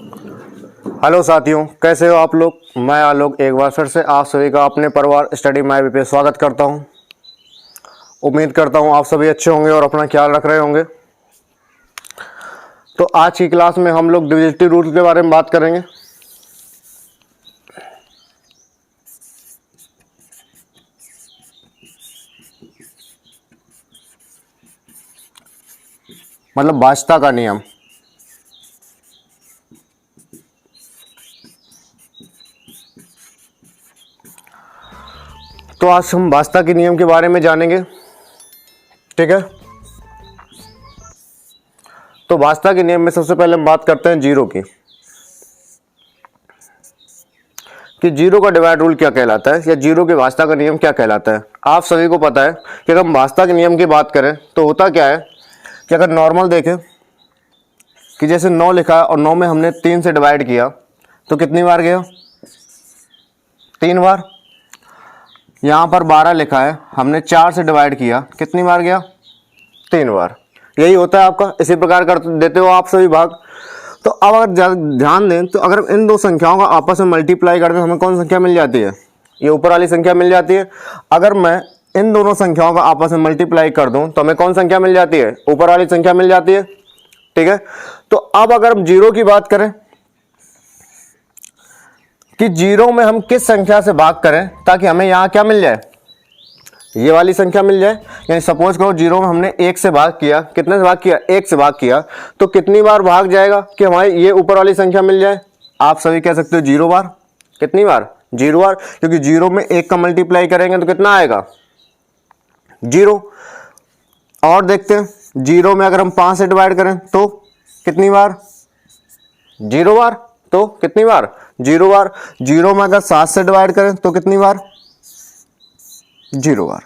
Hello साथियों, कैसे हो आप लोग। मैं आलोक एक बार फिर से आप सभी का अपने परिवार स्टडी माई पे स्वागत करता हूं। उम्मीद करता हूं आप सभी अच्छे होंगे और अपना ख्याल रख रहे होंगे। तो आज की क्लास में हम लोग डिविजिबिलिटी रूल के बारे में बात करेंगे। मतलब भाज्यता का नियम। तो आज हम भाज्यता के नियम के बारे में जानेंगे, ठीक है। तो भाज्यता के नियम में सबसे पहले हम बात करते हैं जीरो की, कि जीरो का डिवाइड रूल क्या कहलाता है या जीरो के भाज्यता का नियम क्या कहलाता है। आप सभी को पता है कि अगर हम भाज्यता के नियम की बात करें तो होता क्या है कि अगर नॉर्मल देखें कि जैसे 9 लिखा है और 9 में हमने 3 से डिवाइड किया तो कितनी बार गया, 3 बार। यहाँ पर 12 लिखा है, हमने 4 से डिवाइड किया, कितनी बार गया, 3 बार। यही होता है आपका, इसी प्रकार कर देते हो आप सभी भाग। तो अब अगर ध्यान दें तो अगर इन दो संख्याओं का आपस में मल्टीप्लाई करते हैं हमें कौन संख्या मिल जाती है, ये ऊपर वाली संख्या मिल जाती है। अगर मैं इन दोनों संख्याओं का आपस में मल्टीप्लाई कर दूं तो हमें कौन संख्या मिल जाती है, ऊपर वाली संख्या मिल जाती है, ठीक है। तो अब अगर हम जीरो की बात करें कि जीरो में हम किस संख्या से भाग करें ताकि हमें यहाँ क्या मिल जाए, ये वाली संख्या मिल जाए। यानी सपोज करो जीरो में हमने 1 से भाग किया, कितने से भाग किया, 1 से भाग किया, तो कितनी बार भाग जाएगा कि हमारी ये ऊपर वाली संख्या मिल जाए। आप सभी कह सकते हो 0 बार। कितनी बार, 0 बार, क्योंकि जीरो में 1 का मल्टीप्लाई करेंगे तो कितना आएगा, 0। और देखते हैं जीरो में अगर हम 5 से डिवाइड करें तो कितनी बार, 0 बार। तो कितनी बार, 0 बार। जीरो में अगर 7 से डिवाइड करें तो कितनी बार, 0 बार।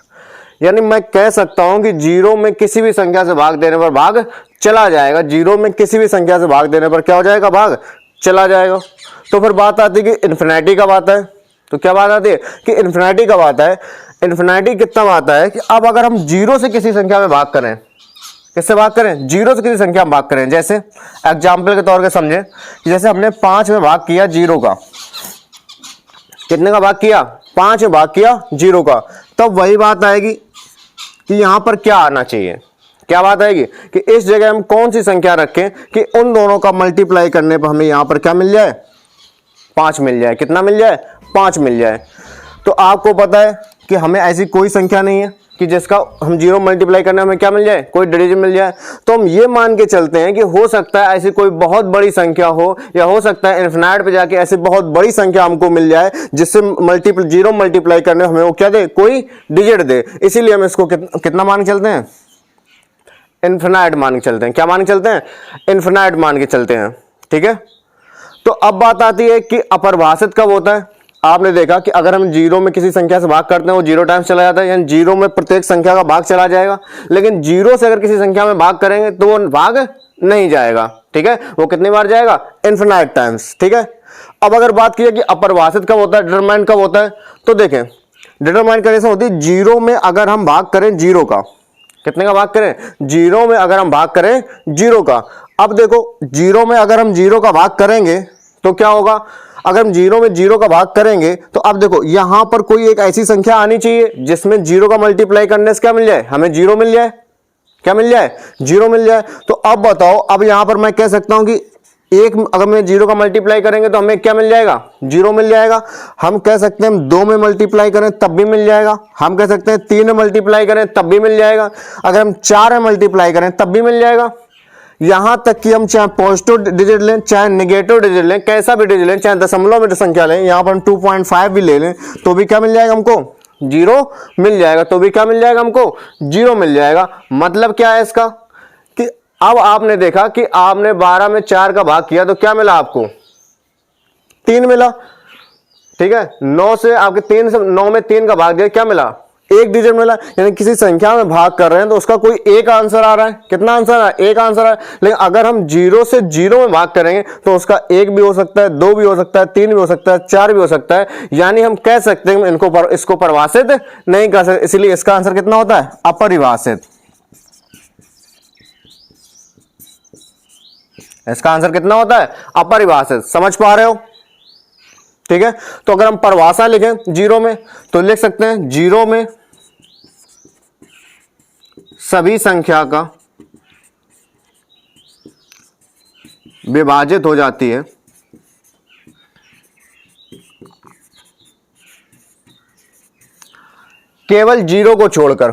यानी मैं कह सकता हूं कि जीरो में किसी भी संख्या से भाग देने पर भाग चला जाएगा। जीरो में किसी भी संख्या से भाग देने पर क्या हो जाएगा, भाग चला जाएगा। तो फिर बात आती है कि इन्फिनिटी कब आता है। तो क्या बात आती है कि इन्फिनिटी कब आता है। इन्फिनिटी कितना आता है कि अब अगर हम जीरो से किसी संख्या में भाग करें, किससे भाग करें, जीरो से किसी संख्या में भाग करें। जैसे एग्जाम्पल के तौर पे समझे कि जैसे हमने 5 में भाग किया जीरो का, कितने का भाग किया, 5 में भाग किया जीरो का, तब वही बात आएगी कि यहां पर क्या आना चाहिए, क्या बात आएगी कि इस जगह हम कौन सी संख्या रखें कि उन दोनों का मल्टीप्लाई करने पर हमें यहां पर क्या मिल जाए, 5 मिल जाए। कितना मिल जाए, 5 मिल जाए। तो आपको पता है कि हमें ऐसी कोई संख्या नहीं है कि जिसका हम जीरो मल्टीप्लाई करने में क्या मिल जाए, कोई डिजिट मिल जाए। तो हम ये मान के चलते हैं कि हो सकता है ऐसी कोई बहुत बड़ी संख्या हो, या हो सकता है इन्फिनिट पे जाके ऐसी बहुत बड़ी संख्या हमको मिल जाए जिससे जीरो मल्टीप्लाई करने हमें वो क्या दे, कोई डिजिट दे। इसीलिए हम इसको कितना मान के चलते हैं, इन्फिनिट मान के चलते हैं। क्या मान के चलते हैं, इन्फिनिट मान के चलते हैं, ठीक है। तो अब बात आती है कि अपरिभाषित कब होता है। आपने देखा कि अगर हम जीरो में किसी संख्या से भाग करते हैं वो 0 टाइम्स चला जाता है, यानी जीरो में प्रत्येक संख्या का भाग चला जाएगा। लेकिन जीरो से अगर किसी संख्या में भाग करेंगे तो वो भाग नहीं जाएगा, ठीक है। वो कितनी बार जाएगा, इन्फिनिट टाइम्स, ठीक है। अब अगर बात की कि अपरिभाषित कब होता है, डिटरमाइंड कब होता है, तो देखें डिटरमाइंड कैसे होती है। जीरो में अगर हम भाग करें जीरो का, कितने का भाग करें, जीरो में अगर हम भाग करें जीरो का। अब देखो जीरो में अगर हम जीरो का भाग करेंगे तो क्या होगा, अगर हम जीरो में जीरो का भाग करेंगे तो अब देखो यहां पर कोई एक ऐसी संख्या आनी चाहिए जिसमें जीरो का मल्टीप्लाई करने से क्या मिल जाए, हमें जीरो मिल जाए। क्या मिल जाए, जीरो मिल जाए। तो अब बताओ, अब यहां पर मैं कह सकता हूं कि एक अगर मैं जीरो का मल्टीप्लाई करेंगे तो हमें क्या मिल जाएगा, जीरो मिल जाएगा। हम कह सकते हैं हम 2 में मल्टीप्लाई करें तब भी मिल जाएगा। हम कह सकते हैं 3 में मल्टीप्लाई करें तब भी मिल जाएगा। अगर हम 4 में मल्टीप्लाई करें तब भी मिल जाएगा। यहां तक कि हम चाहे पॉजिटिव डिजिट लें चाहे नेगेटिव डिजिट लें, कैसा भी डिजिट लें, चाहे दशमलव में संख्या लें, यहां पर हम 2.5 भी ले लें तो भी क्या मिल जाएगा, हमको जीरो मिल जाएगा। तो भी क्या मिल जाएगा, हमको जीरो मिल जाएगा। मतलब क्या है इसका कि अब आपने देखा कि आपने 12 में 4 का भाग किया तो क्या मिला, आपको 3 मिला, ठीक है। 9 से आपके 3 से 9 में 3 का भाग दिया, क्या मिला, एक डिजिट मिला। यानी किसी संख्या में भाग कर रहे हैं तो उसका कोई एक आंसर आ रहा है। कितना आंसर आ रहा है, एक आंसर है। लेकिन अगर हम जीरो से जीरो में भाग करेंगे तो उसका एक भी हो सकता है, 2 भी हो सकता है, 3 भी हो सकता है, 4 भी हो सकता है। यानी हम कह सकते हैं इसको परिभाषित नहीं कर सकते, इसलिए इसका आंसर कितना होता है, अपरिभाषित। इसका आंसर कितना होता है? अपरिभाषित। समझ पा रहे हो? ठीक है, तो अगर हम परिभाषा लिखें जीरो में तो लिख सकते हैं जीरो में सभी संख्या का विभाजित हो जाती है केवल जीरो को छोड़कर।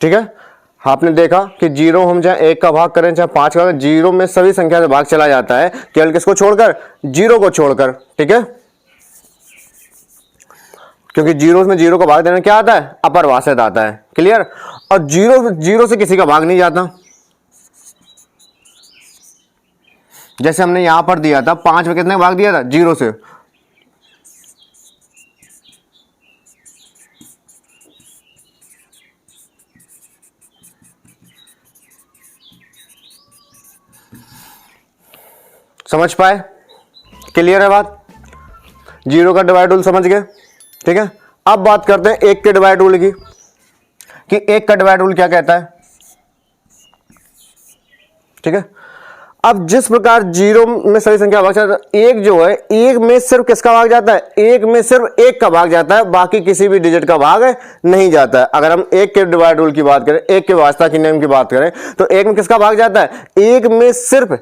ठीक है, आपने देखा कि जीरो हम चाहे एक का भाग करें चाहे पांच का, जीरो में सभी संख्या से भाग चला जाता है केवल किसको छोड़कर? जीरो को छोड़कर। ठीक है, क्योंकि जीरो में जीरो का भाग देना क्या आता है? अपरिभाषित आता है। क्लियर? और जीरो से किसी का भाग नहीं जाता। जैसे हमने यहां पर दिया था 5 में कितने का भाग दिया था? जीरो से। समझ पाए? क्लियर है बात? जीरो का डिवाइड रूल समझ गए? ठीक है, अब बात करते हैं एक के डिवाइड रूल की, कि एक का डिवाइड रूल क्या कहता है। ठीक है, अब जिस प्रकार जीरो में सभी संख्या भाग जाता है, एक जो है एक में सिर्फ किसका भाग जाता है? एक में सिर्फ एक का भाग जाता है, बाकी किसी भी डिजिट का भाग नहीं जाता है। अगर हम एक के डिवाइड रूल की बात करें, एक के वास्ता के नियम की बात करें, तो एक में किसका भाग जाता है? एक में सिर्फ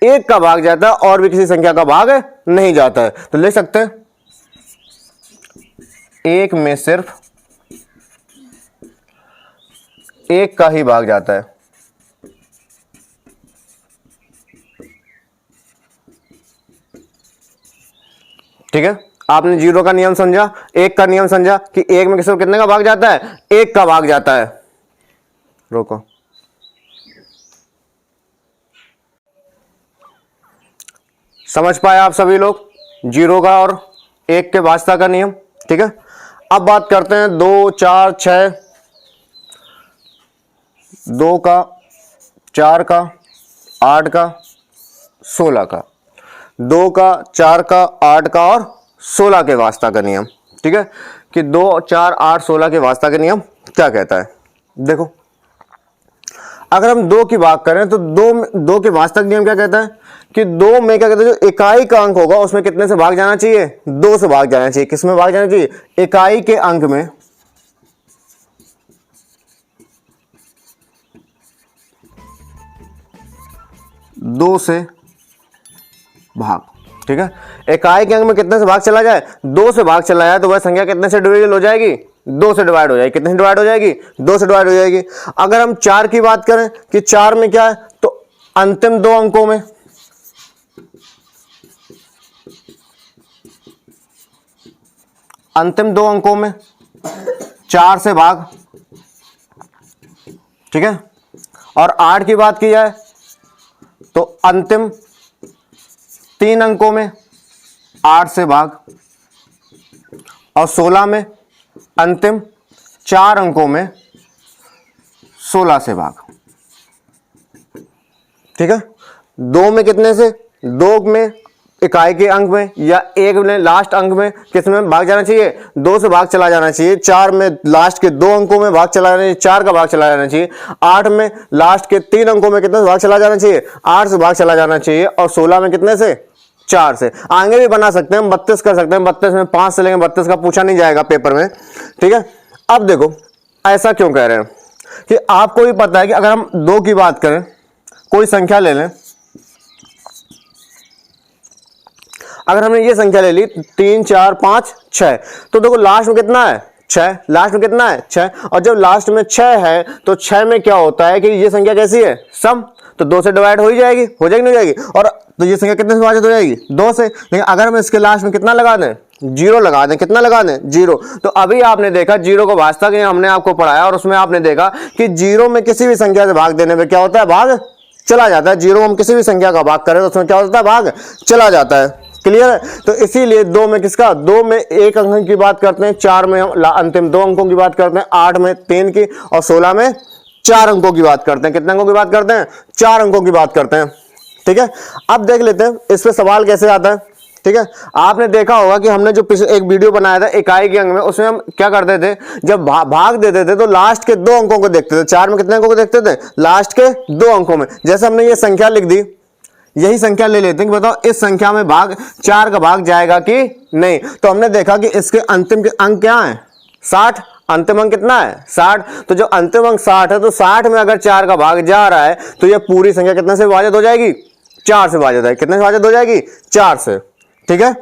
एक का भाग जाता है और भी किसी संख्या का भाग नहीं जाता है। तो लिख सकते हैं एक में सिर्फ एक का ही भाग जाता है। ठीक है, आपने जीरो का नियम समझा, एक का नियम समझा कि एक में सिर्फ कितने का भाग जाता है? एक का भाग जाता है। रोको, समझ पाए आप सभी लोग जीरो का और एक के वास्ता का नियम? ठीक है, अब बात करते हैं 2, 4, 6, 2 का, 4 का, 8 का, 16 का, 2 का, 4 का, 8 का और 16 के वास्ता का नियम। ठीक है, कि 2, 4, 8, 16 के वास्ता का नियम क्या कहता है? देखो, अगर हम दो की बात करें तो दो के वास्तविक नियम क्या कहता है कि दो में क्या कहते हैं, जो इकाई का अंक होगा उसमें कितने से भाग जाना चाहिए? दो से भाग जाना चाहिए। किसमें भाग जाना चाहिए? इकाई के अंक में दो से भाग। ठीक है, इकाई के अंक में कितने से भाग चला जाए? दो से भाग चला जाए तो वह संख्या कितने से डिविजिबल हो जाएगी? दो से डिवाइड हो जाएगी। कितने से डिवाइड हो जाएगी? दो से डिवाइड हो जाएगी। अगर हम चार की बात करें कि चार में क्या है, तो अंतिम दो अंकों में चार से भाग। ठीक है, और आठ की बात की जाए तो अंतिम तीन अंकों में 8 से भाग, और 16 में अंतिम 4 अंकों में 16 से भाग। ठीक है, दो में कितने से? दो में इकाई के अंक में या एक में लास्ट अंक में किसमें भाग जाना चाहिए? दो से भाग चला जाना चाहिए। चार में लास्ट के दो अंकों में भाग चला जाना चाहिए, 4 का भाग चला जाना चाहिए। 8 में लास्ट के 3 अंकों में कितने से भाग चला जाना चाहिए? 8 से भाग चला जाना चाहिए। और 16 में कितने से? 4 से। आगे भी बना सकते हैं, 32 कर सकते हैं। 32 में 5 से लेंगे, 32 का पूछा नहीं जाएगा पेपर में। ठीक है, अब देखो ऐसा क्यों कह रहे हैं कि आपको भी पता है कि अगर हम दो की बात करें, कोई संख्या ले लें, अगर हमने ये संख्या ले ली 3, 4, 5, 6, तो देखो लास्ट में कितना है? 6। लास्ट में कितना है? 6। और जब लास्ट में 6 है तो 6 में क्या होता है कि ये संख्या कैसी है? सम। तो 2 से डिवाइड हो ही जाएगी, हो जाएगी नहीं हो जाएगी? और तो ये संख्या कितने से विभाजित हो जाएगी? 2 से। लेकिन अगर हम इसके लास्ट में कितना लगा दें? 0 लगा दें। कितना लगा दें? 0। तो अभी आपने देखा जीरो को वास्तव में हमने आपको पढ़ाया और उसमें आपने देखा कि जीरो में किसी भी संख्या से भाग देने में क्या होता है? भाग चला जाता है। जीरो हम किसी भी संख्या का भाग करें तो उसमें क्या होता है? भाग चला जाता है। क्लियर है? तो इसीलिए दो में किसका? दो में एक अंक की बात करते हैं, 4 में हम अंतिम 2 अंकों की बात करते हैं, 8 में 3 की और 16 में 4 अंकों की बात करते हैं। कितने अंकों की बात करते हैं? 4 अंकों की बात करते हैं। ठीक है, अब देख लेते हैं इस पे सवाल कैसे आता है। ठीक है। आपने देखा होगा कि हमने जो पिछले एक वीडियो बनाया था इकाई के अंक में, उसमें हम क्या करते थे, जब भाग देते थे तो लास्ट के 2 अंकों को देखते थे। 4 में कितने अंकों को देखते थे, लास्ट के 2 अंकों में। जैसे हमने ये संख्या लिख दी, यही संख्या ले लेते हैं कि बताओ इस संख्या में भाग 4 का भाग जाएगा कि नहीं। तो हमने देखा कि इसके अंतिम के अंक क्या है, 60। अंतिम अंक कितना है, 60। तो जो अंतिम अंक 60 है, तो 60 में अगर 4 का भाग जा रहा है तो ये पूरी संख्या कितने से विभाजित हो जाएगी, 4 से विभाजित है। कितने से विभाजित हो जाएगी, 4 से। ठीक है।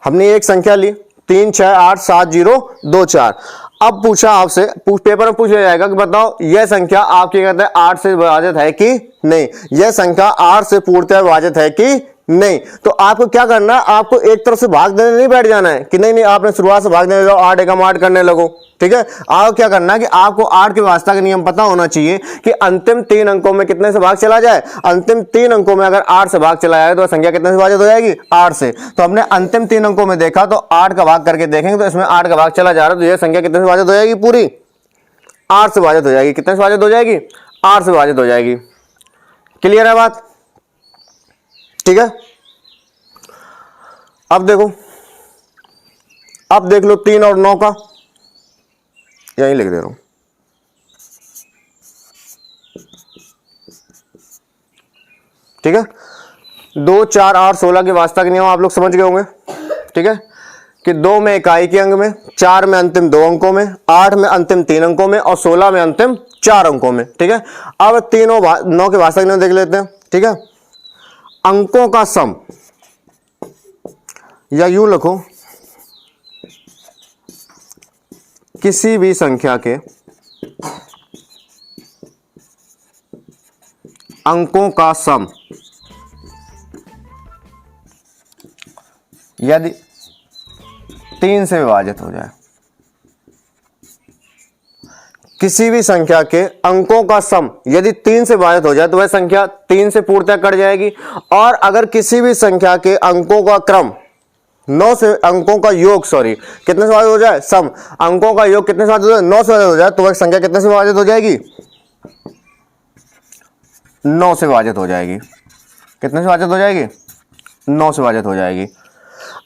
हमने एक संख्या ली 3 6 8 7 0 2 4। अब पूछा आपसे, पेपर में पूछा जाएगा कि बताओ यह संख्या आपके कहते हैं 8 से विभाजित है कि नहीं, यह संख्या 8 से पूर्णतः विभाजित है कि नहीं। तो आपको क्या करना है, आपको एक तरफ से भाग देने नहीं बैठ जाना है कि नहीं नहीं आपने शुरुआत से भाग देने जाओ, 8 एकम 8 करने लगो। ठीक है। आपको क्या करना है कि आपको 8 के वास्ता का नियम पता होना चाहिए कि अंतिम 3 अंकों में कितने से भाग चला जाए। अंतिम 3 अंकों में अगर 8 से भाग चला जाए तो संख्या कितने से विभाजित हो जाएगी, 8 से। तो हमने अंतिम 3 अंकों में देखा तो 8 का भाग करके देखेंगे तो इसमें 8 का भाग चला जा रहा है, तो यह संख्या कितने से विभाजित हो जाएगी, पूरी 8 से विभाजित हो जाएगी। कितने से विभाजित हो जाएगी, 8 से विभाजित हो जाएगी। क्लियर है बात। ठीक है। अब देखो, अब देख लो 3 और 9 का, यही लिख दे रहा हूं। ठीक है। 2 4 8 16 के वास्ता के नियम आप लोग समझ गए होंगे। ठीक है कि 2 में इकाई के अंक में, 4 में अंतिम 2 अंकों में, 8 में अंतिम 3 अंकों में और 16 में अंतिम 4 अंकों में। ठीक है। अब तीनों 9 के वास्ता के नियम देख लेते हैं। ठीक है। अंकों का सम, या यूं लिखो, किसी भी संख्या के अंकों का सम यदि 3 से विभाजित हो जाए, किसी भी संख्या के अंकों का सम यदि 3 से विभाजित हो जाए तो वह संख्या 3 से पूर्णतः कट जाएगी। और अगर किसी भी संख्या के अंकों का क्रम 9 से अंकों का योग, सॉरी, कितने से विभाजित हो जाए, सम अंकों का योग कितने से विभाजित हो जाए, 9 से विभाजित हो जाए, तो वह संख्या कितने से विभाजित हो जाएगी, 9 से विभाजित हो जाएगी। कितने से विभाजित हो जाएगी, 9 से विभाजित हो जाएगी।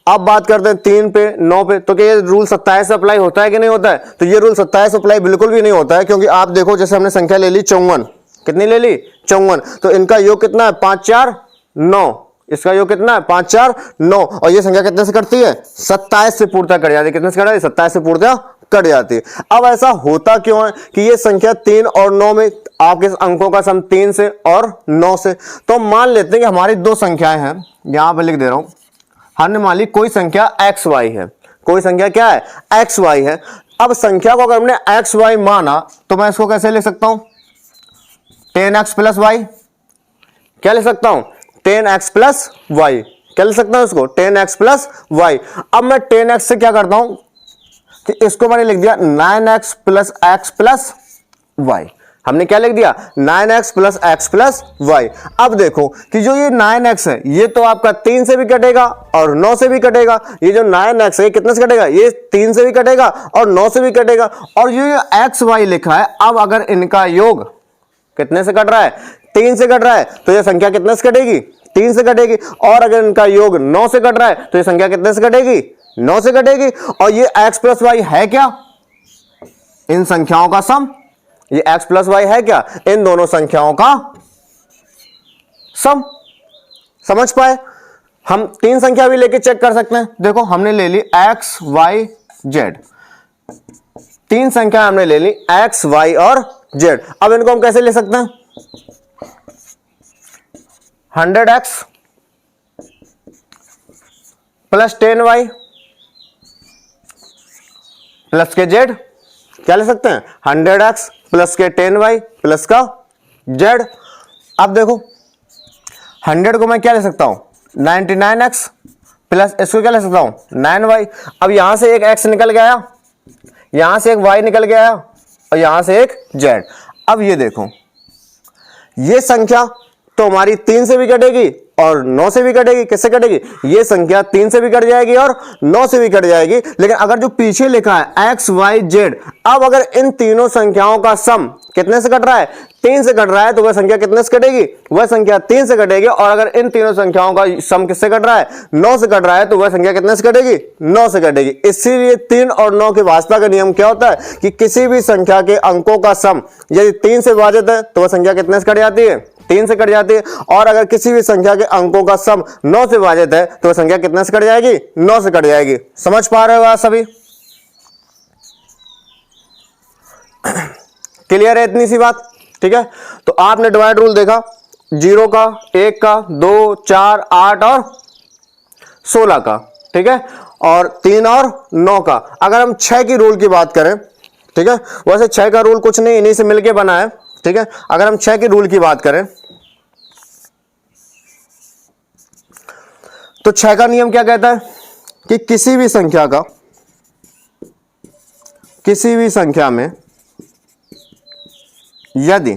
अब बात करते हैं 3 पे 9 पे, तो क्या ये रूल 27 अप्लाई होता है कि नहीं होता है, तो ये रूल 27 अप्लाई बिल्कुल भी नहीं होता है। क्योंकि आप देखो, जैसे हमने संख्या ले ली 54, कितनी ले ली, 54, तो इनका योग कितना है, 5 4 9, इसका योग कितना है, 5 4 9, और ये संख्या कितने से कटती है, 27 से पूर्णतः कट जाती है। कितने से कट जाती है, 27 से पूर्णतः कट जाती है। अब ऐसा होता क्यों है कि ये संख्या 3 और 9 में आपके अंकों का सम 3 से और 9 से। तो मान लेते हैं कि हमारी 2 संख्याएं हैं, यहां पर लिख दे रहा हूं। हमने मान ली कोई संख्या एक्स वाई है, कोई संख्या क्या है, एक्स वाई है। अब संख्या को अगर हमने एक्स वाई माना तो मैं इसको कैसे लिख सकता हूं, 10x प्लस वाई। क्या लिख सकता हूं, 10x प्लस वाई। क्या लिख सकता हूं इसको, 10x प्लस वाई। अब मैं 10x से क्या करता हूं कि इसको मैंने लिख दिया 9x plus x plus Y. हमने क्या लिख दिया, 9x plus x plus Y. अब देखो कि जो ये 9x है ये तो आपका 3 से भी कटेगा और 9 से भी कटेगा। ये जो 9x है कितने से कटेगा, ये 3 से भी कटेगा और 9 से भी कटेगा। और ये एक्स वाई लिखा है, अब अगर इनका योग कितने से कट रहा है, 3 से कट रहा है, तो ये संख्या कितने से कटेगी, 3 से कटेगी। और अगर इनका योग 9 से कट रहा है तो ये संख्या कितने से कटेगी, 9 से कटेगी। और ये x प्लस वाई है क्या, इन संख्याओं का सम, ये x प्लस वाई है क्या, इन दोनों संख्याओं का सम। समझ पाए। हम 3 संख्या भी लेके चेक कर सकते हैं। देखो हमने ले ली x y z, 3 संख्या हमने ले ली x y और z। अब इनको हम कैसे ले सकते हैं, 100x प्लस 10y प्लस के z। क्या ले सकते हैं, 100x प्लस के 10y प्लस का z। अब देखो 100 को मैं क्या ले सकता हूं, 99x प्लस इसको क्या ले सकता हूं, 9y। अब यहां से एक x निकल गया, यहां से एक y निकल गया और यहां से एक z। अब ये देखो, ये संख्या तो हमारी 3 से भी कटेगी और 9 से भी कटेगी। किससे कटेगी? ये संख्या 3 से भी कट जाएगी और 9 से भी कट जाएगी। लेकिन अगर जो पीछे लिखा है एक्स वाई जेड, अब अगर इन तीनों संख्याओं का सम कितने से कट रहा है? 3 से कट रहा है, तो वह संख्या कितने से कटेगी? वह संख्या 3 से कटेगी। और अगर इन तीनों संख्याओं का सम किससे कट रहा है? 9 से कट रहा है, तो वह संख्या कितने से कटेगी? 9 से कटेगी। इसीलिए 3 और 9 के वास्ता का नियम क्या होता है कि किसी भी संख्या के अंकों का सम यदि 3 से विभाजित है तो वह संख्या कितने से कट जाती है? 3 से कट जाती है। और अगर किसी भी संख्या के अंकों का सम 9 से विभाजित है तो वह संख्या कितने से कट जाएगी? 9 से कट जाएगी। समझ पा रहे हो आप सभी? क्लियर है इतनी सी बात? ठीक है, तो आपने डिवाइड रूल देखा 0 का, 1 का, 2, 4, 8 और 16 का। ठीक है, और 3 और 9 का। अगर हम 6 की रूल की बात करें, ठीक है, वैसे 6 का रूल कुछ नहीं, इन्हीं से मिलके बना है। ठीक है, अगर हम 6 की रूल की बात करें तो 6 का नियम क्या कहता है कि किसी भी संख्या में यदि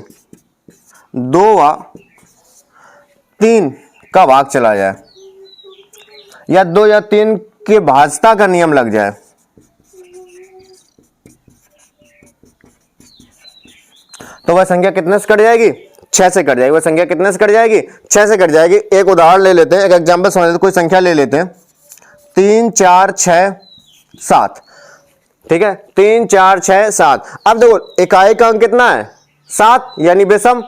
2 व 3 का भाग चला जाए या 2 या 3 के भाजता का नियम लग जाए तो वह संख्या कितने से कट जाएगी? 6 से कट जाएगी। वह संख्या कितने से कट जाएगी? 6 से कट जाएगी। एक उदाहरण ले लेते हैं, एक एग्जांपल समझ लेते हैं, कोई संख्या ले लेते हैं 3, 4, 6, 7। ठीक है, 3, 4, 6, 7। अब देखो इकाई का अंक कितना है? 7, यानी विषम।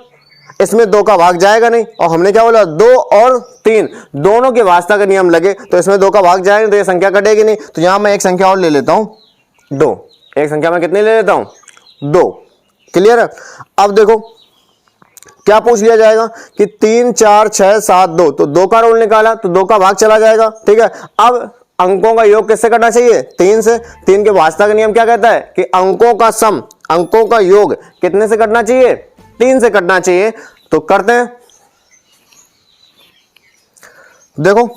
इसमें 2 का भाग जाएगा नहीं, और हमने क्या बोला? 2 और 3 दोनों के वास्ता का नियम लगे तो इसमें 2 का भाग जाएगा, तो ये संख्या कटेगी नहीं। तो यहां मैं एक संख्या और ले लेता हूं 2। एक संख्या मैं कितनी ले लेता हूं? 2। क्लियर है? अब देखो क्या पूछ लिया जाएगा कि 3, 4, 6, 7, 2, तो 2 का रूल निकाला तो 2 का भाग चला जाएगा। ठीक है, अब अंकों का योग किससे करना चाहिए? 3 से। 3 के वास्ता का नियम क्या कहता है कि अंकों का सम, अंकों का योग कितने से करना चाहिए? 3 से करना चाहिए। तो करते हैं, देखो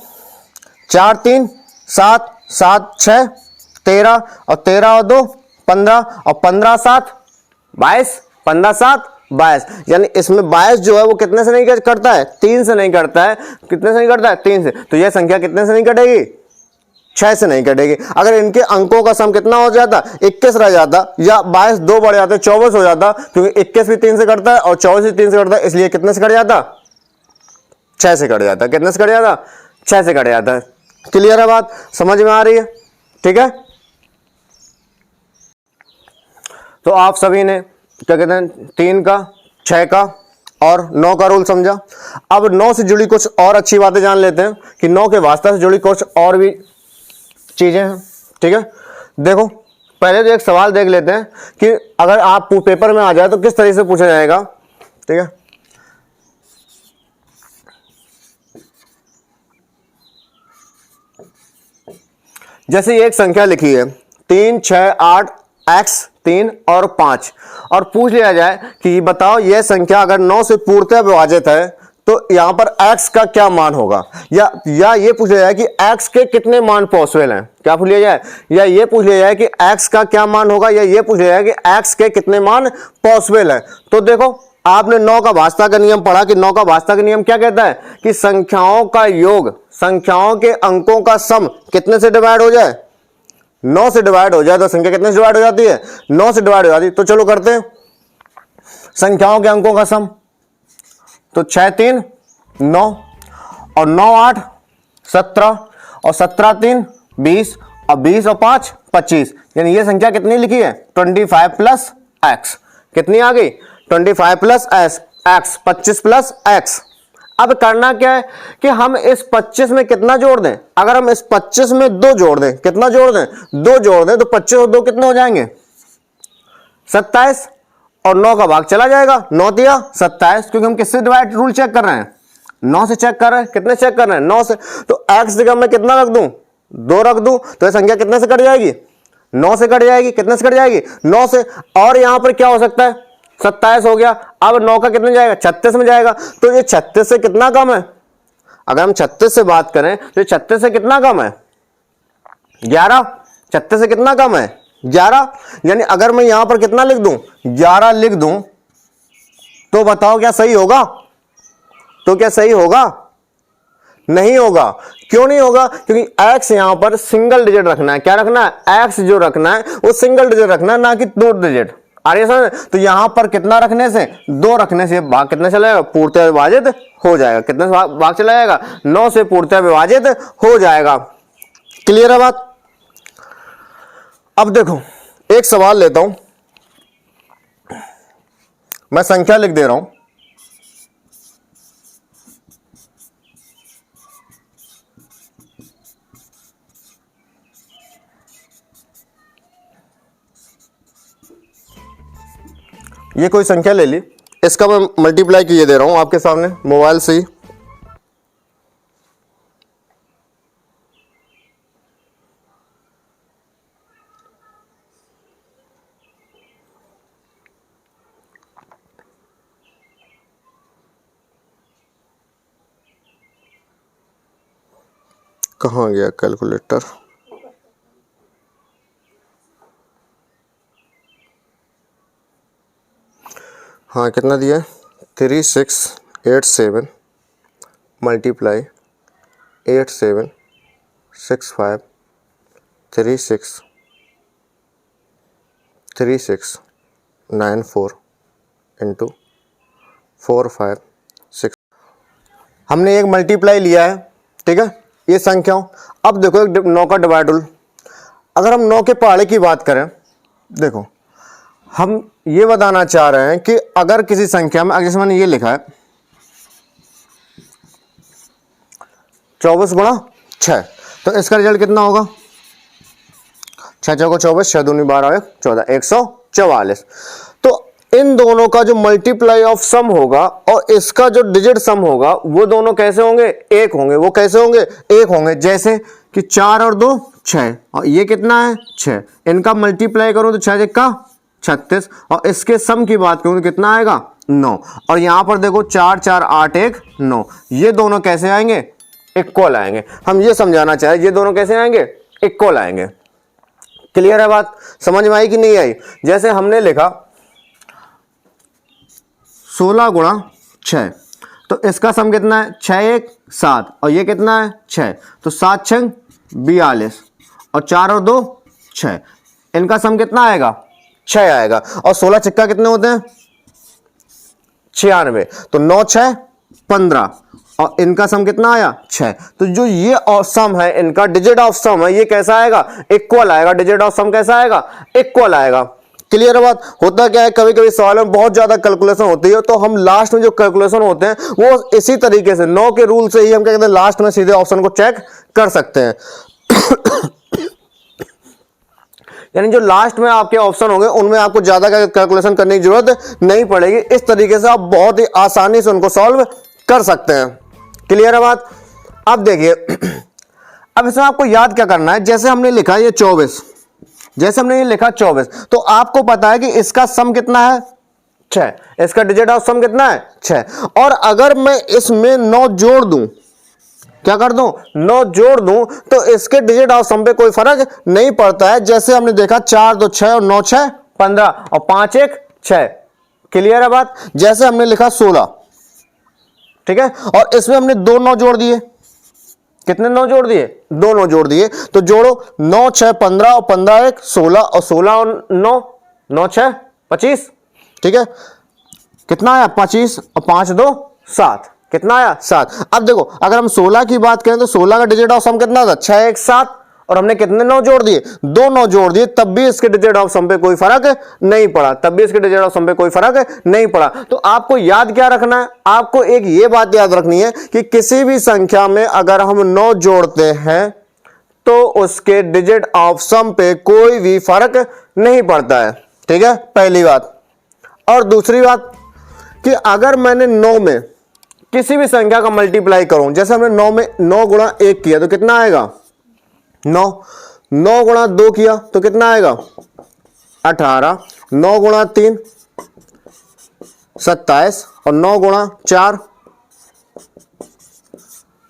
4, 3, 7, 7, 6, 13 और 13 और 2 15 और 15, 7, 22, 15, 7, 22। यानी इसमें 22 जो है वो कितने से नहीं करता है? 3 से नहीं करता है। कितने से नहीं करता है? 3 से। तो यह संख्या कितने से नहीं कटेगी? 6 से नहीं कटेगी। अगर इनके अंकों का सम कितना हो जाता? 21 रह जाता, या 22 2 बढ़ जाते 24 हो जाता, क्योंकि 21 भी 3 से कटता है और 24 भी 3 से कटता है, इसलिए कितने से कट जाता? 6 से कट जाता। कितने से कट जाता? 6 से कट जाता है। क्लियर है बात? समझ में आ रही है? ठीक है, तो आप सभी ने क्या कहते हैं 3 का, 6 का और 9 का रूल समझा। अब 9 से जुड़ी कुछ और अच्छी बातें जान लेते हैं कि 9 के वास्ता से जुड़ी कुछ और भी चीजें हैं। ठीक है, देखो पहले तो एक सवाल देख लेते हैं कि अगर आप पेपर में आ जाए तो किस तरीके से पूछा जाएगा। ठीक है, जैसे एक संख्या लिखी है 3, 6, 8, x 3 और 5, और पूछ लिया जाए कि बताओ यह संख्या अगर 9 से पूर्णतः विभाजित है तो यहां पर x का क्या मान होगा, या ये पूछ लिया जाए कि x के कितने मान पॉसिबल हैं। क्या पूछ लिया जाए? या ये पूछ लिया जाए कि x का क्या मान होगा, या ये पूछ लिया जाए कि x के कितने मान पॉसिबल हैं। तो देखो आपने 9 का वास्ता का नियम पढ़ा कि 9 का वास्ता का नियम क्या कहता है कि संख्याओं का योग, संख्याओं के अंकों का सम कितने से डिवाइड हो जाए? 9 से डिवाइड हो जाए। तो संख्या कितने से डिवाइड हो जाती है? 9 से डिवाइड हो जाती है। तो चलो करते हैं संख्याओं के अंकों का सम। तो 6, 3, 9 और 9, 8, 17 और 17, 3, 20 और 20 और 5, 25। यानी ये संख्या कितनी लिखी है? 25 प्लस एक्स। कितनी आ गई? 25 प्लस एक्स, 25 प्लस एक्स। अब करना क्या है कि हम इस 25 में कितना जोड़ दें? अगर हम इस 25 में 2 जोड़ दें, कितना जोड़ दें? 2 जोड़ दें, तो 25 और 2 कितने हो जाएंगे? 27, और 9 का भाग चला जाएगा। 9 दिया 27, क्योंकि हम किससे डिवाइड रूल चेक कर रहे हैं? 9 से चेक कर रहे हैं। कितने चेक कर रहे हैं? 9 से। तो x जगह मैं कितना रख दूं? 2 रख दूं, तो यह संख्या कितने से कट जाएगी? 9 से कट जाएगी। कितने से कट जाएगी? 9 से। और यहां पर क्या हो सकता है? 27 हो गया। अब 9 का कितने जाएगा? 36 में जाएगा। तो ये 36 से कितना कम है? अगर हम 36 से बात करें तो ये 36 से कितना कम है? 11। 36 से कितना कम है? 11। यानी अगर मैं यहां पर कितना लिख दूं? 11 लिख दूं, तो बताओ क्या सही होगा? तो क्या सही होगा? नहीं होगा। क्यों नहीं होगा? क्योंकि x यहां पर सिंगल डिजिट रखना है। क्या रखना है? x जो रखना है वो सिंगल डिजिट रखना है, ना कि 2 डिजिट। आ रही है समझ? तो यहां पर कितना रखने से, 2 रखने से भाग कितना चला जाएगा? पूर्णतः विभाजित हो जाएगा। कितने से भाग चला जाएगा? 9 से पूर्णतः विभाजित हो जाएगा। क्लियर है बात? अब देखो एक सवाल लेता हूं, मैं संख्या लिख दे रहा हूं। ये कोई संख्या ले ली, इसका मैं मल्टीप्लाई किए दे रहा हूं आपके सामने मोबाइल से ही। कहाँ गया कैलकुलेटर? हाँ, कितना दिया है? 3687 मल्टीप्लाई 8765363694 इंटू 456। हमने एक मल्टीप्लाई लिया है, ठीक है, ये संख्याओं। अब देखो एक 9 का डिवाइड रूल। अगर हम 9 के पहाड़े की बात करें, देखो हम ये बताना चाह रहे हैं कि अगर किसी संख्या में, जैसे मैंने ये लिखा है 24 गुणा 6, तो इसका रिजल्ट कितना होगा? 6 चौको 24, 6 दूनी 12, 14, 144। तो इन दोनों का जो मल्टीप्लाई ऑफ सम होगा और इसका जो डिजिट सम होगा वो दोनों कैसे होंगे? एक होंगे। वो कैसे होंगे? एक होंगे। जैसे कि 4 और 2 6, और ये कितना है? 6। इनका मल्टीप्लाई करूं तो 6 का 36, और इसके सम की बात करूं तो कितना आएगा? 9। और यहां पर देखो 4 4 8 1 9, ये दोनों कैसे आएंगे? इक्वल आएंगे। हम ये समझाना चाहे ये दोनों कैसे आएंगे? इक्वल आएंगे। क्लियर है बात? समझ में आई कि नहीं आई? जैसे हमने लिखा 16 गुणा 6, तो इसका सम कितना है? 6 1 7, और ये कितना है? 6, तो 7 6 42, और 4 और 2 6, इनका सम कितना आएगा? 6 आएगा। और 16 चिक्का कितने होते हैं? 96, तो 9 6 15, और इनका सम कितना आया? 6। तो जो ये सम है इनका, डिजिट ऑफ सम है, ये कैसा आएगा? इक्वल आएगा। डिजिट ऑफ सम कैसा आएगा? इक्वल आएगा। क्लियर बात? होता क्या है, कभी कभी सवाल में बहुत ज्यादा कैलकुलेशन होती है, तो हम लास्ट में जो कैलकुलेशन होते हैं वो इसी तरीके से 9 के रूल से ही हम क्या कहते हैं, लास्ट में सीधे ऑप्शन को चेक कर सकते हैं। यानी जो लास्ट में आपके ऑप्शन होंगे उनमें आपको ज्यादा कैलकुलेशन करने की जरूरत नहीं पड़ेगी। इस तरीके से आप बहुत ही आसानी से उनको सॉल्व कर सकते हैं। क्लियर है बात? अब देखिए, अब इसमें आपको याद क्या करना है, जैसे हमने लिखा ये 24, जैसे हमने ये लिखा 24, तो आपको पता है कि इसका सम कितना है? 6। इसका डिजिट ऑफ सम कितना है? 6। और अगर मैं इसमें 9 जोड़ दूं, क्या कर दूं? 9 जोड़ दूं, तो इसके डिजिट ऑफ सम पे कोई फर्क नहीं पड़ता है। जैसे हमने देखा 4 2 6 और 9 6 15, और 5 1 6। क्लियर है बात? जैसे हमने लिखा 16, ठीक है, और इसमें हमने 2 9 जोड़ दिए। कितने 9 जोड़ दिए? 2 9 जोड़ दिए। तो जोड़ो 9 6 15, और 15 1 16, और 16 और 9 9 6 25, ठीक है, कितना आया? 25, और 5 2 7, कितना आया? 7। अब देखो अगर हम 16 की बात करें तो 16 का डिजिट ऑफ सम कितना था? 6 1 7, और हमने कितने 9 जोड़ दिए? 2 9 जोड़ दिए, तब भी इसके डिजिट ऑफ सम पे कोई फर्क नहीं पड़ा। तब भी इसके डिजिट ऑफ सम पे कोई फर्क नहीं पड़ा। तो आपको याद क्या रखना है? आपको एक ये बात याद रखनी है कि किसी भी संख्या में अगर हम 9 जोड़ते हैं तो उसके डिजिट ऑफ सम पे कोई भी फर्क नहीं पड़ता है। ठीक है, पहली बात। और दूसरी बात कि अगर मैंने 9 में किसी भी संख्या का मल्टीप्लाई करूं, जैसे हमने 9 में 9 गुणा 1 किया तो कितना आएगा? 9। 9 गुणा 2 किया तो कितना आएगा? 18। 9 गुणा 3 27, और 9 गुणा 4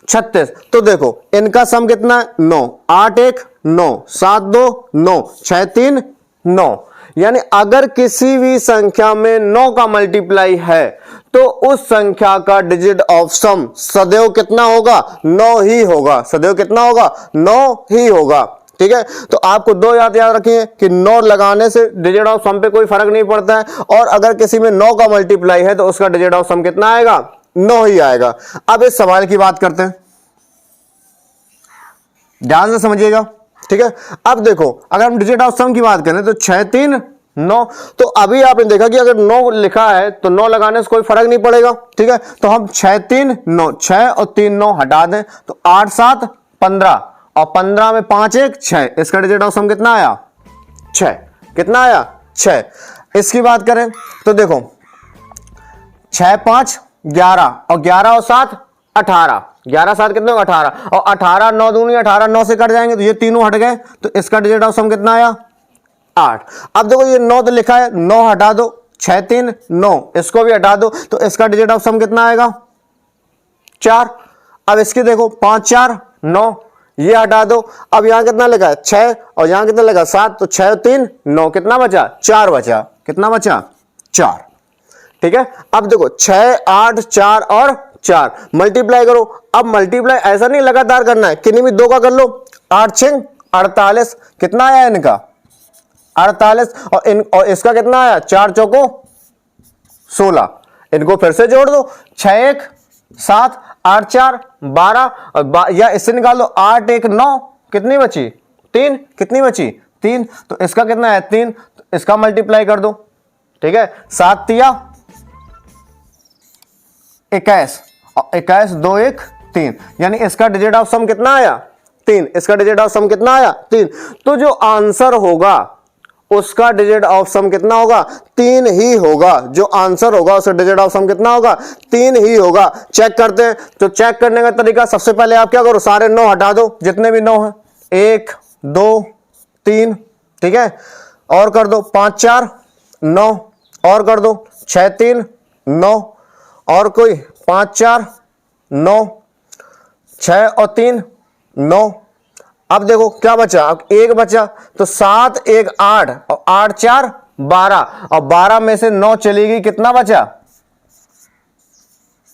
36। तो देखो इनका सम कितना है? 9। 8 1 9, 7 2 9, 6 3 9। यानी अगर किसी भी संख्या में 9 का मल्टीप्लाई है तो उस संख्या का डिजिट ऑफ सम सदैव कितना होगा? 9 ही होगा। सदैव कितना होगा? 9 ही होगा। ठीक है, तो आपको दो याद रखिए कि 9 लगाने से डिजिट ऑफ सम पे कोई फर्क नहीं पड़ता है, और अगर किसी में 9 का मल्टीप्लाई है तो उसका डिजिट ऑफ सम कितना आएगा? 9 ही आएगा। अब इस सवाल की बात करते हैं, ध्यान से समझिएगा। ठीक है, अब देखो अगर हम डिजिट ऑफ सम की बात करें तो 6 3 9, तो अभी आपने देखा कि अगर 9 लिखा है तो 9 लगाने से कोई फर्क नहीं पड़ेगा। ठीक है, तो हम 6 3 9, 6 और 3 9 हटा दें तो 8 7 15, और 15 में 5 1 6, इसका डिजिट ऑफ सम कितना आया? 6। कितना आया? 6। इसकी बात करें तो देखो 6 5 11, और 11 और 7 18, 11 7 कितने? 18, और 18 9 दूनी 18, 9 से कट जाएंगे तो ये तीनों हट गए, तो इसका डिजिट ऑफ सम कितना आया? 8। अब देखो ये 9 तो लिखा है, 9 हटा दो, 6 3 9, इसको भी हटा दो, तो इसका डिजिट ऑफ सम कितना आएगा? 4। अब इसकी देखो 5 4 9, ये हटा दो, अब यहां कितना लगा? 6, और यहां कितना लगा? 7, तो 6 3 9, कितना बचा? 4 बचा। कितना बचा? 4। ठीक है, अब देखो 6 8 4 और 4 मल्टीप्लाई करो। अब मल्टीप्लाई ऐसा नहीं लगातार करना है, किन्हीं भी दो का कर लो। 8 6 48, कितना आया इनका? 48, और इसका कितना आया? 4 चौको 16, इनको फिर से जोड़ दो। 6 1 7 8 4 12, और या इससे निकाल दो 8 1 9, कितनी बची? 3। कितनी बची? 3, तो इसका कितना है? 3, तो इसका मल्टीप्लाई कर दो। ठीक है, 7 3 21, और 21 2 1 3, यानी इसका डिजिट ऑफ सम कितना आया? 3। इसका डिजिट ऑफ सम कितना आया? 3। तो जो आंसर होगा उसका डिजिट ऑफ सम कितना होगा? 3 ही होगा। जो आंसर होगा उसका डिजिट ऑफ सम कितना होगा? 3 ही होगा। चेक करते हैं, तो चेक करने का तरीका सबसे पहले आप क्या करो? सारे 9 हटा दो, जितने भी 9 हैं, 1 2 3, ठीक है, और कर दो 5 4 9, और कर दो 6 3 9, और कोई 5 4 9, 6 और 3 9। अब देखो क्या बचा? अब 1 बचा, तो 7 1 8, और 8 4 12, और 12 में से 9 चली गई, कितना बचा?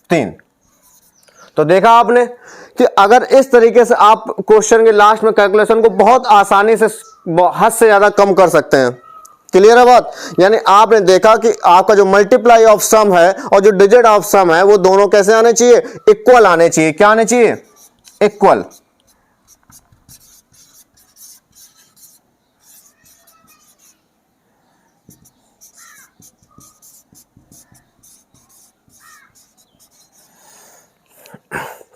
3। तो देखा आपने कि अगर इस तरीके से आप क्वेश्चन के लास्ट में कैलकुलेशन को बहुत आसानी से हद से ज्यादा कम कर सकते हैं। क्लियर है बात? यानी आपने देखा कि आपका जो मल्टीप्लाई ऑफ सम है और जो डिजिट ऑफ सम है वो दोनों कैसे आने चाहिए? इक्वल आने चाहिए। क्या आने चाहिए? इक्वल।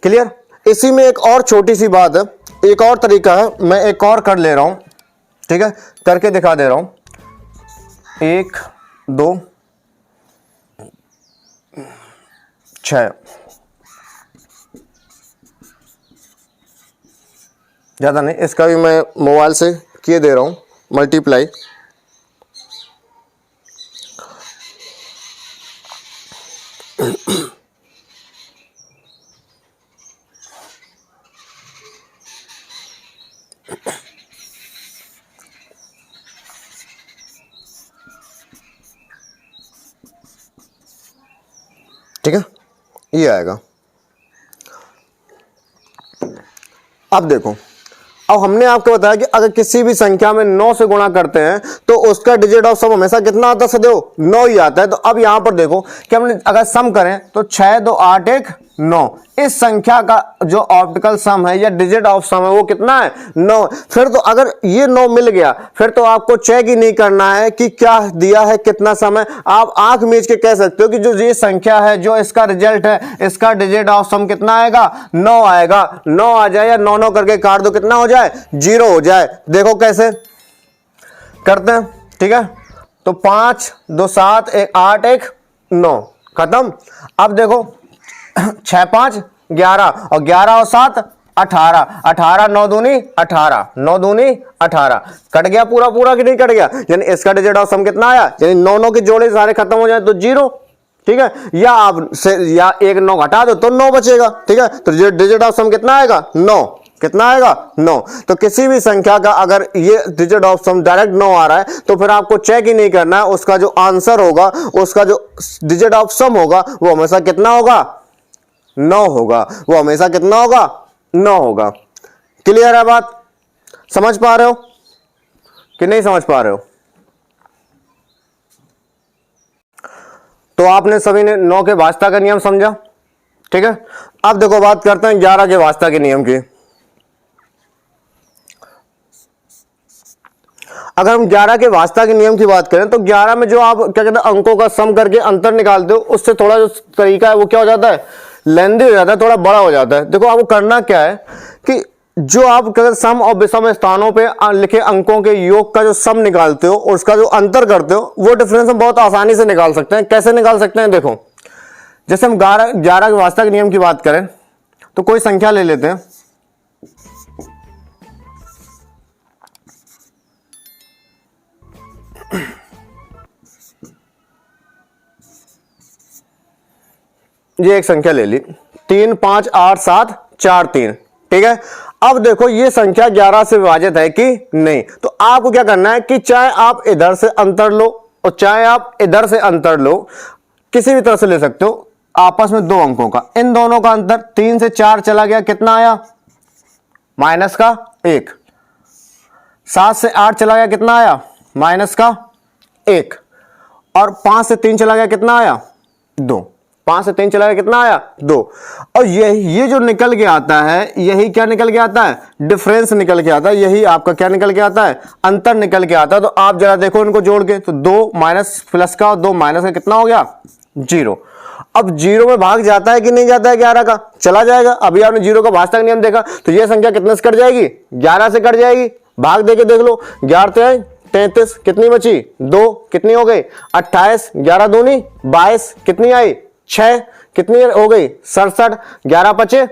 क्लियर? इसी में एक और छोटी सी बात है, एक और तरीका है, मैं एक और कर ले रहा हूं। ठीक है, करके दिखा दे रहा हूं। 1 2 6, ज़्यादा नहीं, इसका भी मैं मोबाइल से किए दे रहा हूं मल्टीप्लाई। ठीक है, ये आएगा। अब देखो, अब हमने आपको बताया कि अगर किसी भी संख्या में 9 से गुणा करते हैं तो उसका डिजिट ऑफ सम हमेशा कितना आता है? सदैव 9 ही आता है। तो अब यहां पर देखो कि हमने अगर सम करें तो 6 2 8 1 9, इस संख्या का जो ऑप्टिकल सम है या डिजिट ऑफ सम है वो कितना है? 9। फिर तो अगर ये 9 मिल गया फिर तो आपको चेक ही नहीं करना है कि क्या दिया है, कितना सम है। आप आंख मीच के कह सकते हो कि जो ये संख्या है, जो इसका रिजल्ट है, इसका डिजिट ऑफ सम कितना आएगा? 9 आएगा। 9 आ जाए या 9 9 करके काट दो, कितना हो जाए? 0 हो जाए। देखो कैसे करते हैं। ठीक है, तो 5 2 7 1 8 1 9, खत्म। अब देखो 6 5 11, और 11 और 7 18, 18 9 दूनी 18, 9 दूनी 18, कट गया पूरा पूरा कि नहीं कट गया? यानी इसका डिजिट ऑफ सम कितना आया? यानी 9 9 के जोड़े सारे खत्म हो जाए तो 0। ठीक है, या आप से या 1 9 हटा दो तो 9 बचेगा। ठीक है, तो डिजिट ऑफ सम कितना आएगा? 9। कितना आएगा 9। तो किसी भी संख्या का अगर ये डिजिट ऑफ सम डायरेक्ट 9 आ रहा है तो फिर आपको चेक ही नहीं करना है, उसका जो आंसर होगा, उसका जो डिजिट ऑफ सम होगा वो हमेशा कितना होगा 9 होगा, वो हमेशा कितना होगा 9 होगा। क्लियर है बात? समझ पा रहे हो कि नहीं समझ पा रहे हो? तो आपने सभी ने 9 के वास्ता का नियम समझा, ठीक है। अब देखो बात करते हैं 11 के वास्ता के नियम की। अगर हम 11 के वास्ता के नियम की बात करें तो 11 में जो आप क्या कहते हैं अंकों का सम करके अंतर निकालते हो, उससे थोड़ा जो तरीका है वो क्या हो जाता है, लेंदी हो जाता है, थोड़ा बड़ा हो जाता है। देखो आपको करना क्या है कि जो आप क्या कहते सम और विषम स्थानों पे लिखे अंकों के योग का जो सम निकालते हो और उसका जो अंतर करते हो, वो डिफरेंस हम बहुत आसानी से निकाल सकते हैं। कैसे निकाल सकते हैं? देखो जैसे हम 11 के वास्ता के नियम की बात करें तो कोई संख्या ले लेते हैं, ये एक संख्या ले ली 3 5 8 7 4 3, ठीक है। अब देखो ये संख्या 11 से विभाजित है कि नहीं, तो आपको क्या करना है कि चाहे आप इधर से अंतर लो और चाहे आप इधर से अंतर लो, किसी भी तरह से ले सकते हो, आपस में दो अंकों का, इन दोनों का अंतर 3 से 4 चला गया, कितना आया माइनस का 1। 7 से 8 चला गया, कितना आया माइनस का 1। और 5 से 3 चला गया, कितना आया 2। 5 से 3 चला गया, कितना आया 2। और ये जो निकल के आता है, यही क्या निकल के आता है, डिफरेंस निकल के आता है, यही आपका क्या निकल के आता है, अंतर निकल के आता है। तो आप जरा देखो इनको जोड़ के, तो 2 माइनस प्लस का और 2 माइनस का कितना हो गया 0। अब 0 में भाग जाता है कि नहीं जाता है 11 का, चला जाएगा। अभी आपने 0 का वास्तविक नियम देखा, तो ये संख्या कितने से कट जाएगी, 11 से कट जाएगी। भाग देके देख लो, 11 33, कितनी बची 2, कितनी हो गई 28, 11 दूनी 22, कितनी आई 6, कितनी हो गई 67, 11 पचे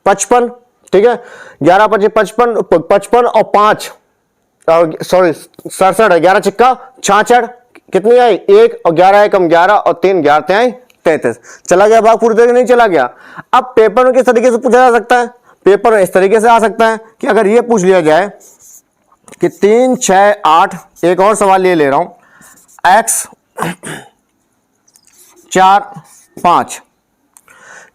55, ठीक है। 11 पचे 55 और 5 सॉरी 67, 11 चिक्का 66, कितनी आई 1, और 11 एकम 11 और 3 11 आई 33। चला गया भाग पूरी तरीके नहीं चला गया। अब पेपर में किस तरीके से पूछा जा सकता है, पेपर में इस तरीके से आ सकता है कि अगर ये पूछ लिया जाए कि 3 6 8, एक और सवाल ये ले रहा हूं, x 4 5,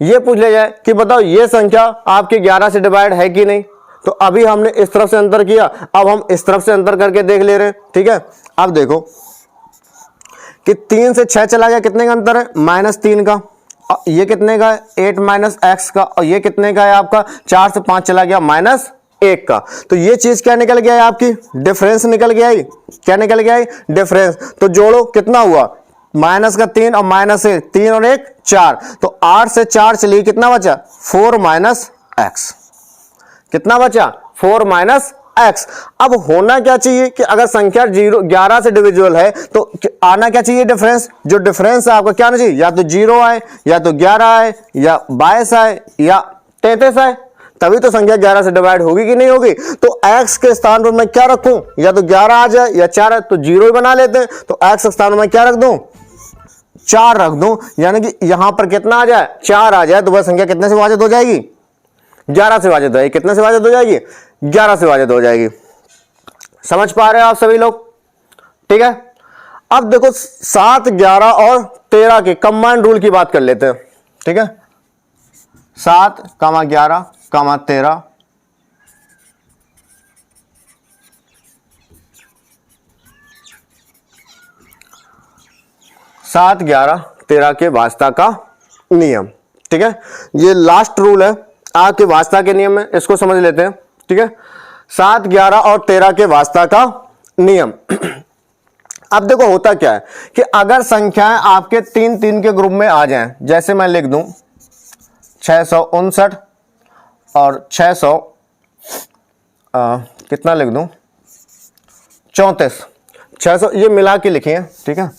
ये पूछ लिया जाए कि बताओ ये संख्या आपके 11 से डिवाइड है कि नहीं। तो अभी हमने इस तरफ से अंतर किया, अब हम इस तरफ से अंतर करके देख ले रहे हैं, ठीक है। अब देखो कि 3 से 6 चला गया, कितने का अंतर है -3 का, और ये कितने का है 8 माइनस एक्स का, और ये कितने का है आपका 4 से 5 चला गया -1 का। तो ये चीज क्या निकल गया है आपकी, डिफरेंस निकल गया है। क्या निकल गया है, डिफरेंस। तो जोड़ो कितना हुआ, माइनस का 3 और माइनस से 3 और 1 4, तो 8 से 4 चलिए कितना बचा 4 माइनस एक्स, कितना बचा 4 माइनस एक्स। अब होना क्या चाहिए कि अगर संख्या 11 से डिविजिबल है तो आना क्या चाहिए डिफरेंस, जो डिफरेंस है आपका क्या आना चाहिए, या तो 0 आए, या तो 11 आए, या 22 आए, या 33 आए, तभी तो संख्या 11 से डिवाइड होगी कि नहीं होगी। तो x के स्थान पर मैं क्या रखूं, या तो 11 आ जाए या 4 आए, तो 0 ही बना लेते हैं। तो x के स्थान पर मैं क्या रख दूं 4 रख दूं, यानी कि यहां पर कितना आ जाए 4 आ जाए, तो वह संख्या कितने से विभाजित हो जाएगी 11 से विभाजित हो जाएगी। कितने से विभाजित हो जाएगी 11 से विभाजित हो जाएगी। समझ पा रहे हो आप सभी लोग, ठीक है। अब देखो 7 11 और 13 के कंबाइंड रूल की बात कर लेते हैं, ठीक है। 7 11 13, सात 11 13 के वास्ता का नियम, ठीक है। ये लास्ट रूल है आपके वास्ता के नियम में, इसको समझ लेते हैं, ठीक है। 7 11 और 13 के वास्ता का नियम। अब देखो होता क्या है कि अगर संख्याएं आपके 3 3 के ग्रुप में आ जाएं, जैसे मैं लिख दूं 659 और 600 कितना लिख दूं 34, 600 ये मिला के लिखिए, ठीक है।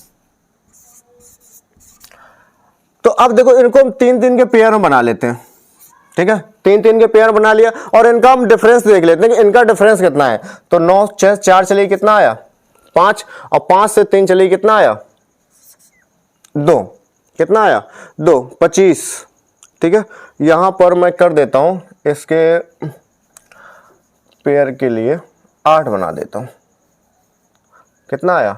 तो अब देखो इनको हम 3 3 के पेयर में बना लेते हैं, ठीक है। 3 3 के पेयर बना लिया और इनका हम डिफरेंस देख लेते हैं कि इनका डिफरेंस कितना है। तो 9 6 4 चलिए कितना आया 5, और 5 से 3 चलिए कितना आया 2, कितना आया 2 25, ठीक है। यहां पर मैं कर देता हूं इसके पेयर के लिए 8 बना देता हूँ। कितना आया?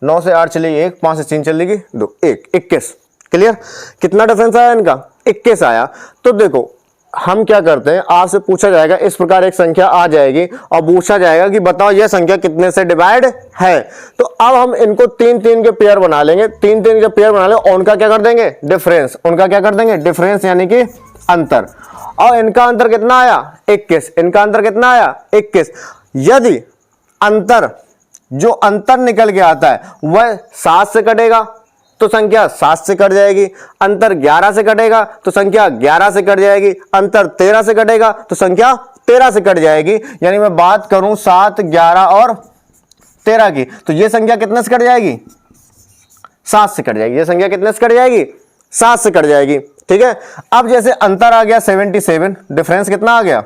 9 से 8 चलेगी 1, 5 से 3 चलेगी 2, 1, 21। क्लियर? कितना डिफरेंस आया इनका? 21 आया। तो देखो हम क्या करते हैं, आपसे पूछा जाएगा इस प्रकार एक संख्या आ जाएगी और पूछा जाएगा कि बताओ यह संख्या कितने से डिवाइड है। तो अब हम इनको 3-3 के पेयर बना लेंगे, 3-3 के पेयर बना लेंगे और उनका क्या कर देंगे? डिफरेंस। उनका क्या कर देंगे? डिफरेंस, यानी कि अंतर। और इनका अंतर कितना आया? 21। इनका अंतर कितना आया? 21। यदि अंतर, जो अंतर निकल के आता है वह 7 से कटेगा तो संख्या 7 से कट जाएगी। अंतर 11 से कटेगा तो संख्या 11 से कट जाएगी। अंतर 13 से कटेगा तो संख्या 13 से कट जाएगी। यानी मैं बात करूं 7, 11 और 13 की, तो यह संख्या कितने से कट जाएगी? 7 से कट जाएगी। यह संख्या कितने से कट जाएगी? 7 से कट जाएगी। ठीक है। अब जैसे अंतर आ गया 77, डिफरेंस कितना आ गया?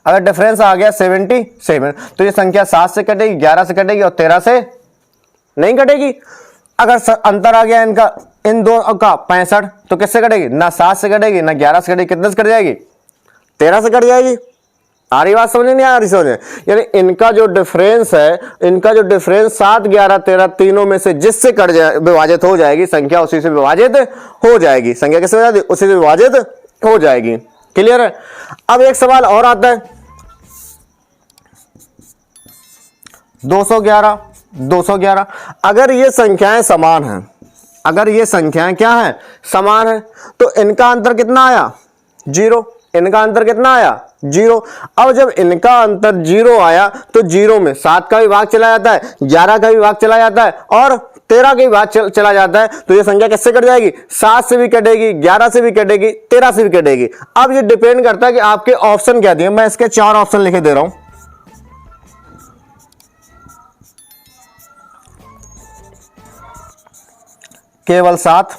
अगर डिफरेंस आ गया 77 तो यह संख्या 7 से कटेगी, 11 से कटेगी और 13 से नहीं कटेगी। अगर अंतर आ गया इनका, इन दो का 65, तो किससे कटेगी? ना 7 से कटेगी ना 11 से कटेगी। कितने से कट जाएगी? 13 से कट जाएगी। आ रही बात समझ नहीं आ रही? समझे? यानी इनका जो डिफरेंस है, इनका जो डिफरेंस 7, 11, 13 तीनों में से जिससे कट जाए, विभाजित हो जाएगी, संख्या उसी से विभाजित हो जाएगी। संख्या किससे हो जाती? उसी से विभाजित हो जाएगी। क्लियर है? अब एक सवाल और आता है, 211, 211। अगर ये संख्याएं समान हैं, अगर ये संख्याएं क्या हैं? समान है, तो इनका अंतर कितना आया? 0। इनका अंतर कितना आया? 0। अब जब इनका अंतर 0 आया तो 0 में 7 का भी भाग चला जाता है, 11 का भी भाग चला जाता है और 13 का भी भाग चला जाता है। तो ये संख्या किससे कट जाएगी? 7 से भी कटेगी, 11 से भी कटेगी, 13 से भी कटेगी। अब ये डिपेंड करता है कि आपके ऑप्शन क्या दिए। मैं इसके 4 ऑप्शन लिखे दे रहा हूं। केवल 7,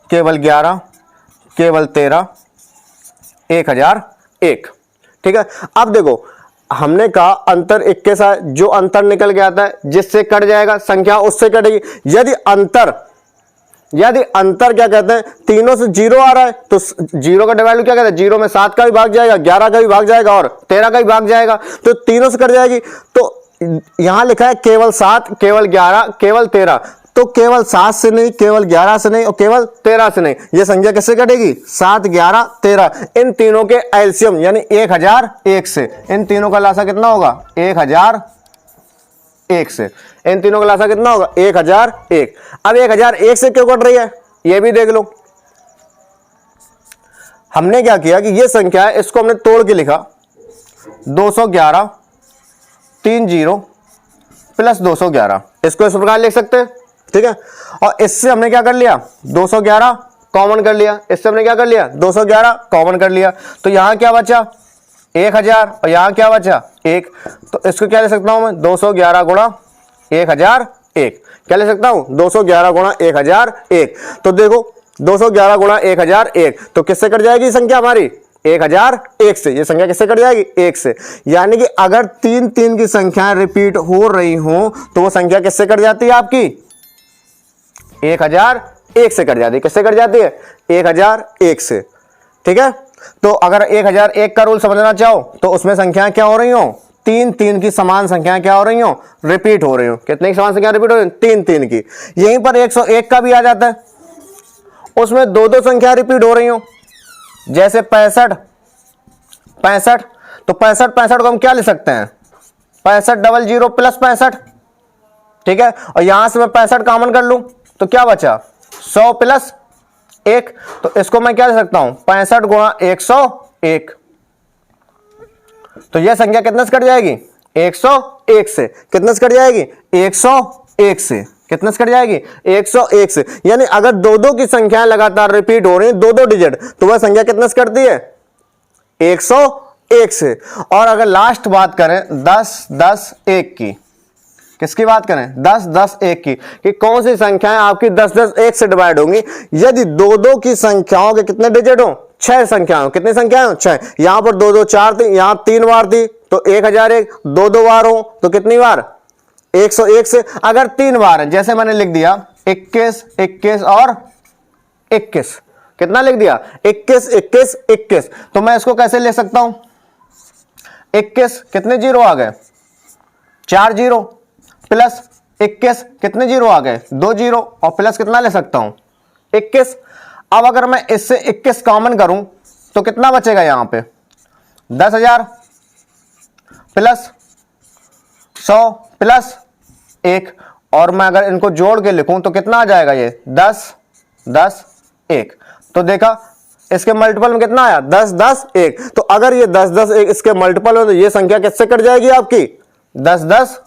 केवल 11, केवल 13, 1001। ठीक है। अब देखो हमने कहा अंतर 21 है, जो अंतर निकल के आता है जिससे कट जाएगा संख्या उससे कटेगी। यदि अंतर क्या कहते हैं? तीनों से 0 आ रहा है तो 0 का वैल्यू क्या कहते हैं? 0 में 7 का भी भाग जाएगा, 11 का भी भाग जाएगा और 13 का भी भाग जाएगा, तो तीनों से कट जाएगी। तो यहां लिखा है केवल 7, केवल 11, केवल 13, तो केवल 7 से नहीं, केवल 11 से नहीं और केवल 13 से नहीं। यह संख्या किससे कटेगी? 7, 11, 13। इन तीनों के एलसीएम यानी 1001 से। इन तीनों का लासा कितना होगा? 1001 से। इन तीनों का लासा कितना होगा? 1001। अब 1001 से क्यों कट रही है यह भी देख लो। हमने क्या किया कि यह संख्या है, इसको हमने तोड़ के लिखा 211 30 प्लस 211। इसको इस प्रकार लिख सकते हैं। ठीक है। और इससे हमने क्या कर लिया? 211 कॉमन कर लिया। इससे हमने क्या कर लिया? 211 कॉमन कर लिया। तो यहां क्या बचा? 1000 और यहां क्या बचा? 1। तो इसको क्या ले सकता हूं मैं? 211 गुणा 1001। क्या ले सकता हूं? 211 गुणा 1001। तो देखो 211 गुणा 1001 तो किससे कट जाएगी संख्या हमारी? 1001 से। ये संख्या किससे कट जाएगी? 1 से। यानी कि अगर 3-3 की संख्याएं रिपीट हो रही हो तो वो संख्या किससे कट जाती है? आपकी 1001 से कट जाती है। किससे कट जाती है? 1001 से। ठीक है। तो अगर 1001 का रूल समझना चाहो तो उसमें संख्याएं क्या हो रही हो? 3-3 की समान संख्याएं क्या हो रही हो? रिपीट हो रही हो। कितने की समान संख्या रिपीट हो रही हो? 3-3 की। यहीं पर 101 का भी आ जाता है, उसमें 2-2 संख्या रिपीट हो रही हो। जैसे 65 तो 65 को हम क्या ले सकते हैं? 65 00 प्लस 65। ठीक है। और यहां से मैं 65 कॉमन कर लूं तो क्या बचा? 100 प्लस 1। तो इसको मैं क्या ले सकता हूं? 65 गुणा 101। तो यह संख्या कितने से कट जाएगी? 101 से। कितने से कट जाएगी? 101 से। कितने से कट जाएगी? 101 से। यानी अगर 2-2 की संख्याएं लगातार रिपीट हो रही हैं, 2-2 डिजिट, तो वह संख्या कितने से कटती है? 101 से। और अगर लास्ट बात करें 10-10-1 की, किसकी बात करें? 10-10-1 की, कि कौन सी संख्याएं आपकी 10-10-1 से डिवाइड होंगी? यदि 2-2 की संख्याओं के कितने डिजिट हो? 6 संख्याएं। कितनी संख्याएं हो? 6। यहां पर 2-2 4 थी, यहां 3 बार थी तो 1001। 2-2 बार हो तो कितनी बार? 101 से। अगर 3 बार है, जैसे मैंने लिख दिया 21, 21 और 21। कितना लिख दिया? 21, 21, 21। तो मैं इसको कैसे ले सकता हूं? 21 कितने जीरो आ गए, 4 जीरो, प्लस 21 कितने जीरो आ गए, 2 जीरो, और प्लस कितना ले सकता हूं 21। अब अगर मैं इससे 21 कॉमन करूं तो कितना बचेगा यहां पे 10,000 प्लस 100 प्लस 1, और मैं अगर इनको जोड़ के लिखूं तो कितना आ जाएगा ये 10 10 1। तो देखा इसके मल्टीपल में कितना आया 10 10 1। तो अगर ये 10 10 1 इसके मल्टीपल हो तो ये संख्या किससे कट जाएगी आपकी 10 10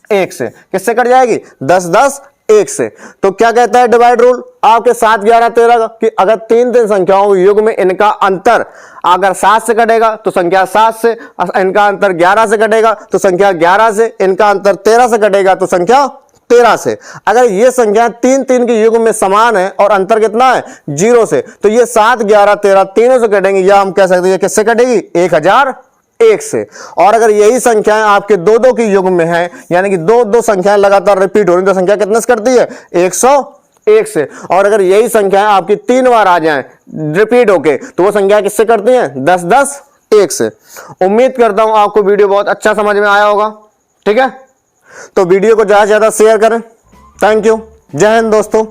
1 से। किससे कट जाएगी 10 10 1 से। तो क्या कहता है डिवाइड रूल आपके 7 11 13 का कि अगर तीन संख्याओं युग में इनका अंतर अगर 7 से कटेगा तो संख्या 7 से, इनका अंतर 11 से कटेगा तो संख्या 11 से, इनका अंतर 13 से कटेगा तो संख्या 13 से। अगर ये संख्या तीन के युग में समान है और अंतर कितना है 0 से, तो ये 7 11 13 तीनों से कटेंगे, या हम कह सकते हैं किससे कटेगी 1001 से। और अगर यही संख्याएं आपके दो के युग में है, यानी कि दो संख्याएं लगातार रिपीट हो रही, तो संख्या कितने से करती है 101 से। और अगर यही संख्याएं आपकी 3 बार आ जाएं रिपीट होके तो वो संख्या किससे करती हैं 10 10 1 से। उम्मीद करता हूं आपको वीडियो बहुत अच्छा समझ में आया होगा। ठीक है, तो वीडियो को ज्यादा से ज्यादा शेयर करें। थैंक यू, जय हिंद दोस्तों।